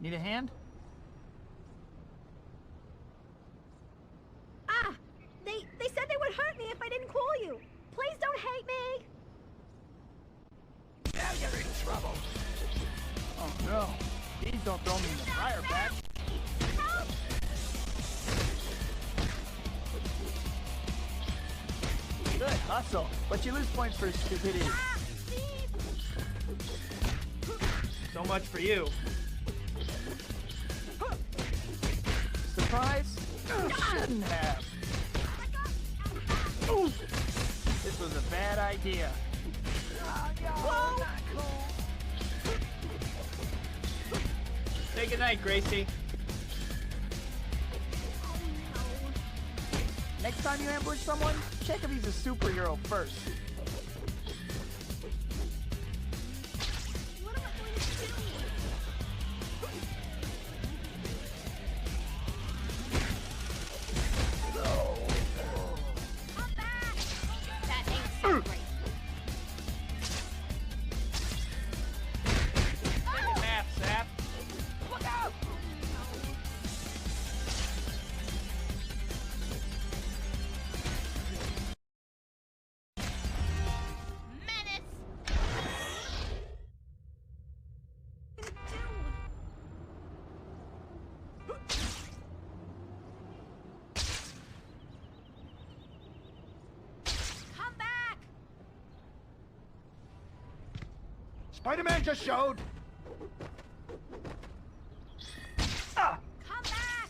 Need a hand? Ah! They said they would hurt me if I didn't call you. Please don't hate me. Now you're in trouble. Oh no. Please don't throw me in the fire back. Help! Good hustle, but you lose points for stupidity. Ah, Steve! So much for you. Surprise? You shouldn't have. Oof. This was a bad idea. Whoa! Say goodnight, Gracie. Next time you ambush someone, check if he's a superhero first. What am I going to do? Come back! That ain't so great. Take a nap, Sap. Look out! Menace! Come back! Spider-Man just showed. Ah! Come back!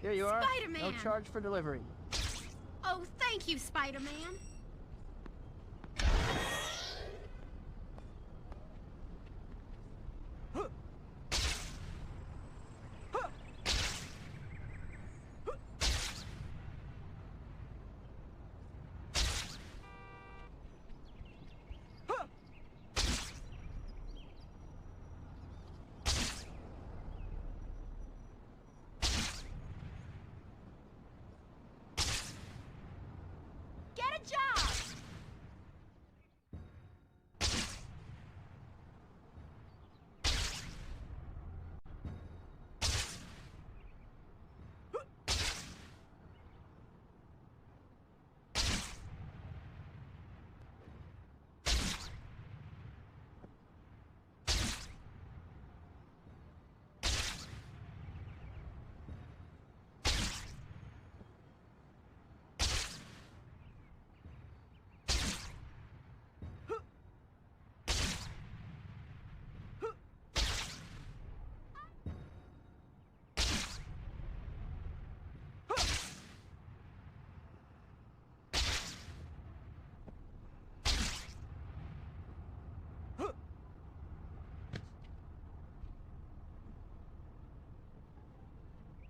Here you are. Spider-Man! No charge for delivery. Oh, thank you, Spider-Man. Get a job!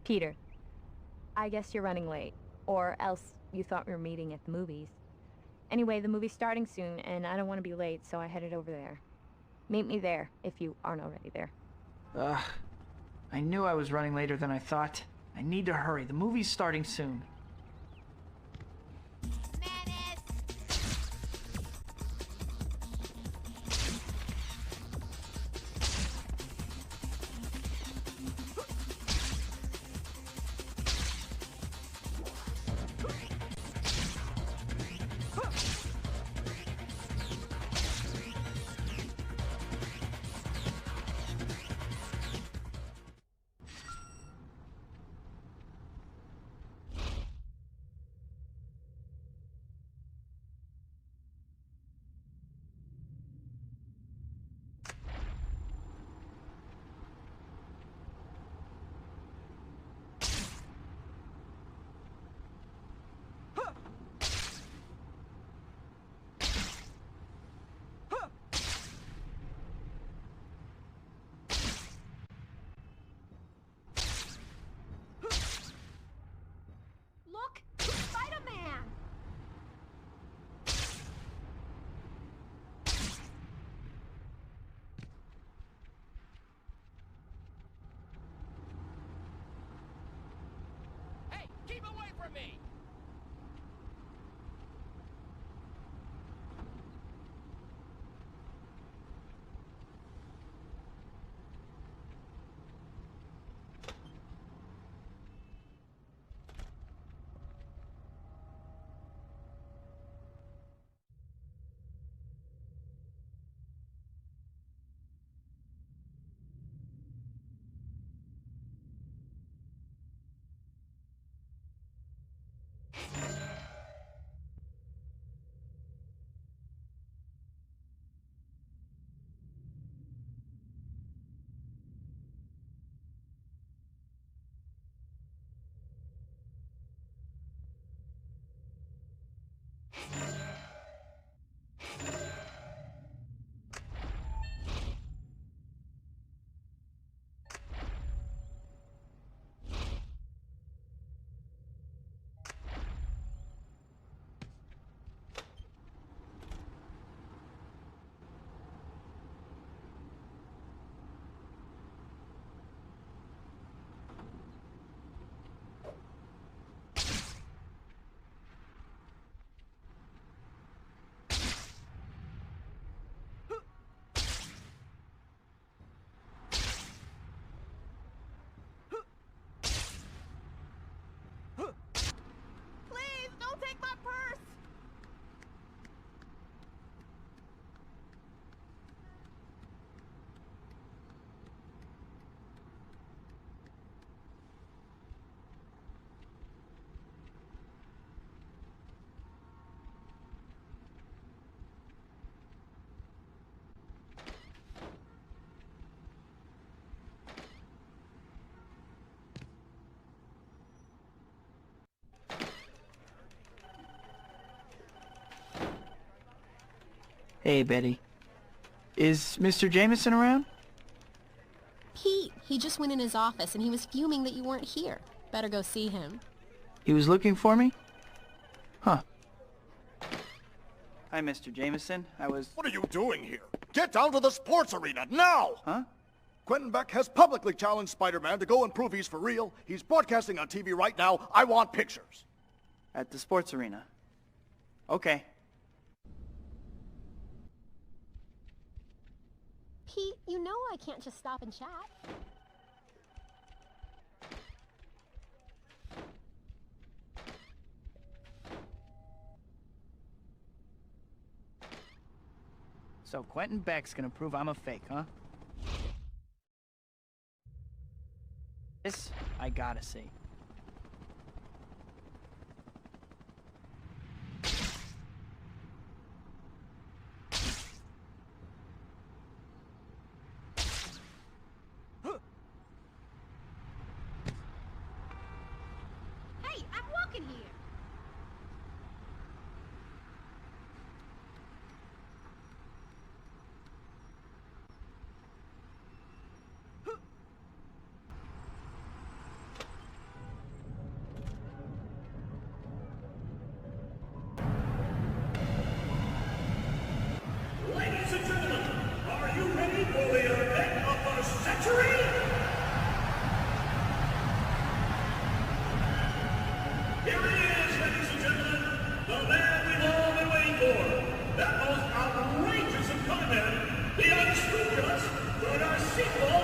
Peter, I guess you're running late, or else you thought we were meeting at the movies. Anyway, the movie's starting soon, and I don't want to be late, so I headed over there. Meet me there, if you aren't already there. I knew I was running later than I thought. I need to hurry. The movie's starting soon. Menace! Please, don't take my purse! Hey, Betty. Is Mr. Jameson around? Pete, he just went in his office and he was fuming that you weren't here. Better go see him. He was looking for me? Huh. Hi, Mr. Jameson. What are you doing here? Get down to the sports arena, now! Huh? Quentin Beck has publicly challenged Spider-Man to go and prove he's for real. He's broadcasting on TV right now. I want pictures. At the sports arena. Okay. Pete, you know I can't just stop and chat. So Quentin Beck's gonna prove I'm a fake, huh? This I gotta see. Hey, I'm walking here! Ladies and gentlemen, are you ready for the event of the century? Here he is, ladies and gentlemen, the man we've all been waiting for. That most outrageous of content, the unscrupulous, for our sequel,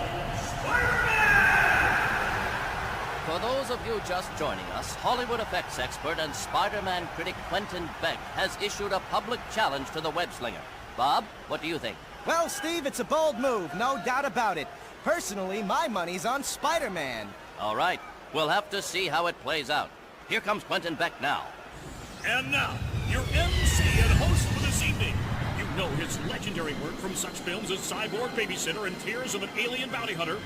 Spider-Man! For those of you just joining us, Hollywood effects expert and Spider-Man critic Quentin Beck has issued a public challenge to the web-slinger. Bob, what do you think? Well, Steve, it's a bold move, no doubt about it. Personally, my money's on Spider-Man. All right, we'll have to see how it plays out. Here comes Quentin Beck now. And now, your MC and host for this evening. You know his legendary work from such films as Cyborg Babysitter and Tears of an Alien Bounty Hunter.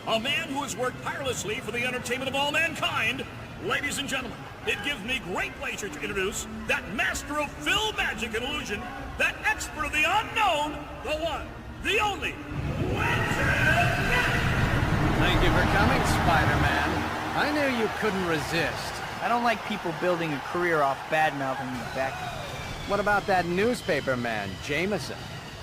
A man who has worked tirelessly for the entertainment of all mankind. Ladies and gentlemen, it gives me great pleasure to introduce that master of film magic and illusion, that expert of the unknown, the one, the only, Quentin Beck! Thank you for coming, Spider-Man. I knew you couldn't resist. I don't like people building a career off bad-mouthing me, Beck. What about that newspaper man, Jameson?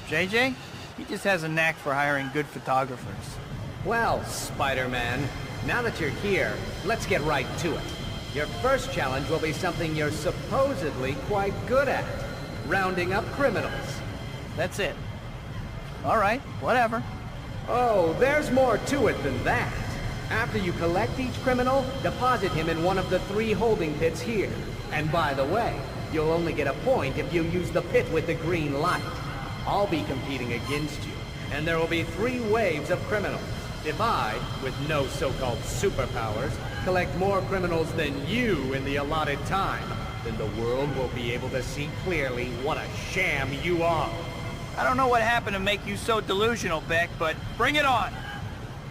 JJ? He just has a knack for hiring good photographers. Well, Spider-Man, now that you're here, let's get right to it. Your first challenge will be something you're supposedly quite good at. Rounding up criminals. That's it. All right, whatever. Oh, there's more to it than that. After you collect each criminal, deposit him in one of the 3 holding pits here. And by the way, you'll only get a point if you use the pit with the green light. I'll be competing against you, and there will be 3 waves of criminals. If I, with no so-called superpowers, collect more criminals than you in the allotted time, then the world will be able to see clearly what a sham you are. I don't know what happened to make you so delusional, Beck, but bring it on!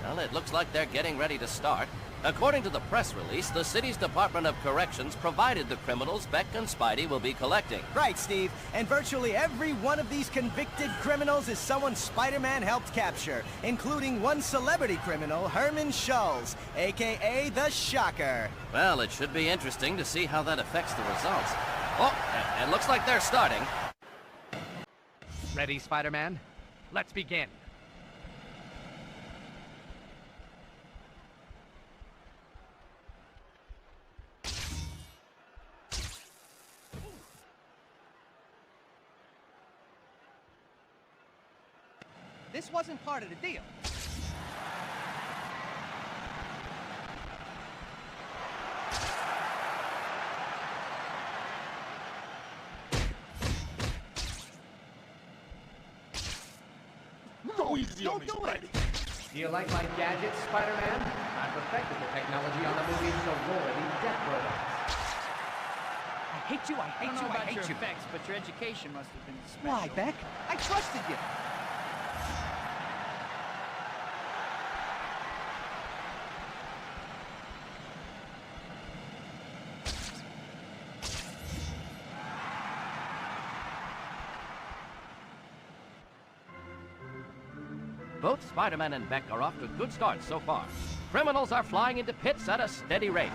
Well, it looks like they're getting ready to start. According to the press release, the city's Department of Corrections provided the criminals Beck and Spidey will be collecting. Right, Steve. And virtually every one of these convicted criminals is someone Spider-Man helped capture, including one celebrity criminal, Herman Schulz, a.k.a. the Shocker. Well, it should be interesting to see how that affects the results. Oh, it looks like they're starting. Ready, Spider-Man? Let's begin. This wasn't part of the deal. Go easy on me, Spidey. Do you like my gadgets, Spider-Man? I perfected the technology on the movie's already death robots. I hate you, I hate you, I hate you. Effects, but your education must have been special. Why, Beck? I trusted you. Both Spider-Man and Beck are off to good starts so far. Criminals are flying into pits at a steady rate.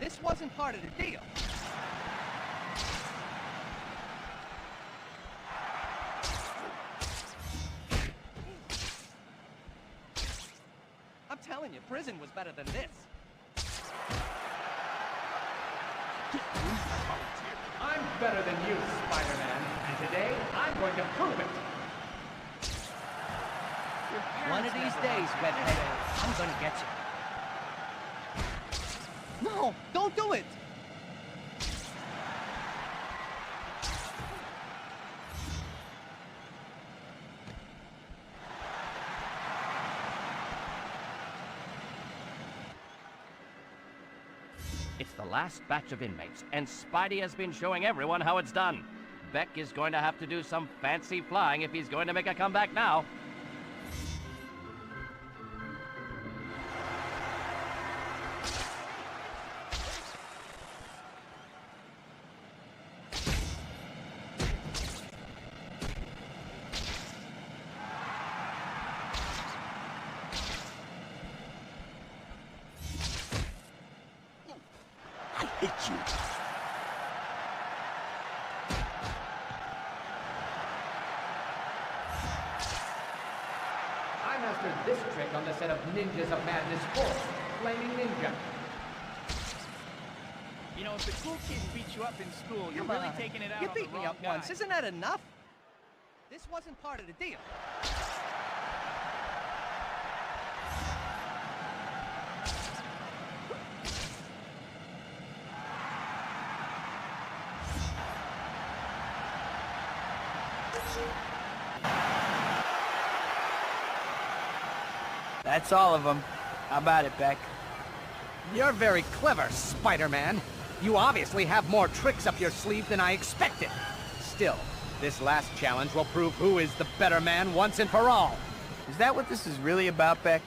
This wasn't part of the deal. I'm telling you, prison was better than this. I'm better than you, Spider-Man, and today I'm going to prove it. One of these days, Redhead, I'm going to get you. No, don't do it! It's the last batch of inmates, and Spidey has been showing everyone how it's done. Beck is going to have to do some fancy flying if he's going to make a comeback now. Hit you. I mastered this trick on the set of Ninjas of Madness 4, Flaming Ninja. You know, if the cool kids beat you up in school, you're really taking it out You on the beat me wrong up guy. once, isn't that enough? This wasn't part of the deal. That's all of them. How about it, Beck? You're very clever, Spider-Man. You obviously have more tricks up your sleeve than I expected. Still, this last challenge will prove who is the better man once and for all. Is that what this is really about, Beck?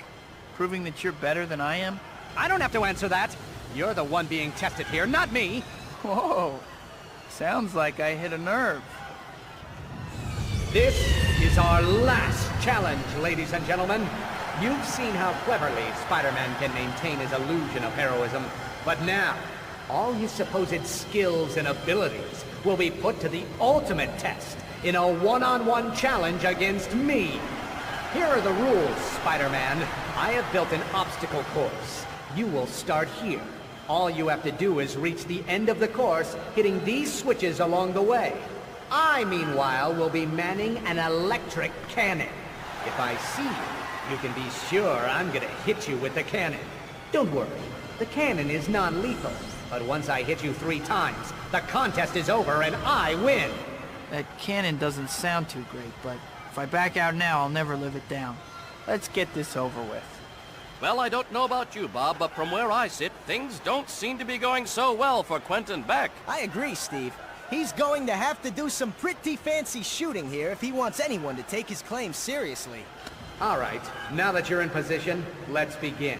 Proving that you're better than I am? I don't have to answer that. You're the one being tested here, not me. Whoa. Sounds like I hit a nerve. This is our last challenge, ladies and gentlemen. You've seen how cleverly Spider-Man can maintain his illusion of heroism, but now, all his supposed skills and abilities will be put to the ultimate test in a one-on-one challenge against me. Here are the rules, Spider-Man. I have built an obstacle course. You will start here. All you have to do is reach the end of the course, hitting these switches along the way. I, meanwhile, will be manning an electric cannon. If I see you, you can be sure I'm gonna hit you with the cannon. Don't worry, the cannon is non-lethal, but once I hit you 3 times, the contest is over and I win. That cannon doesn't sound too great, but if I back out now, I'll never live it down. Let's get this over with. Well, I don't know about you, Bob, but from where I sit, things don't seem to be going so well for Quentin Beck. I agree, Steve. He's going to have to do some pretty fancy shooting here if he wants anyone to take his claims seriously. All right, now that you're in position, let's begin.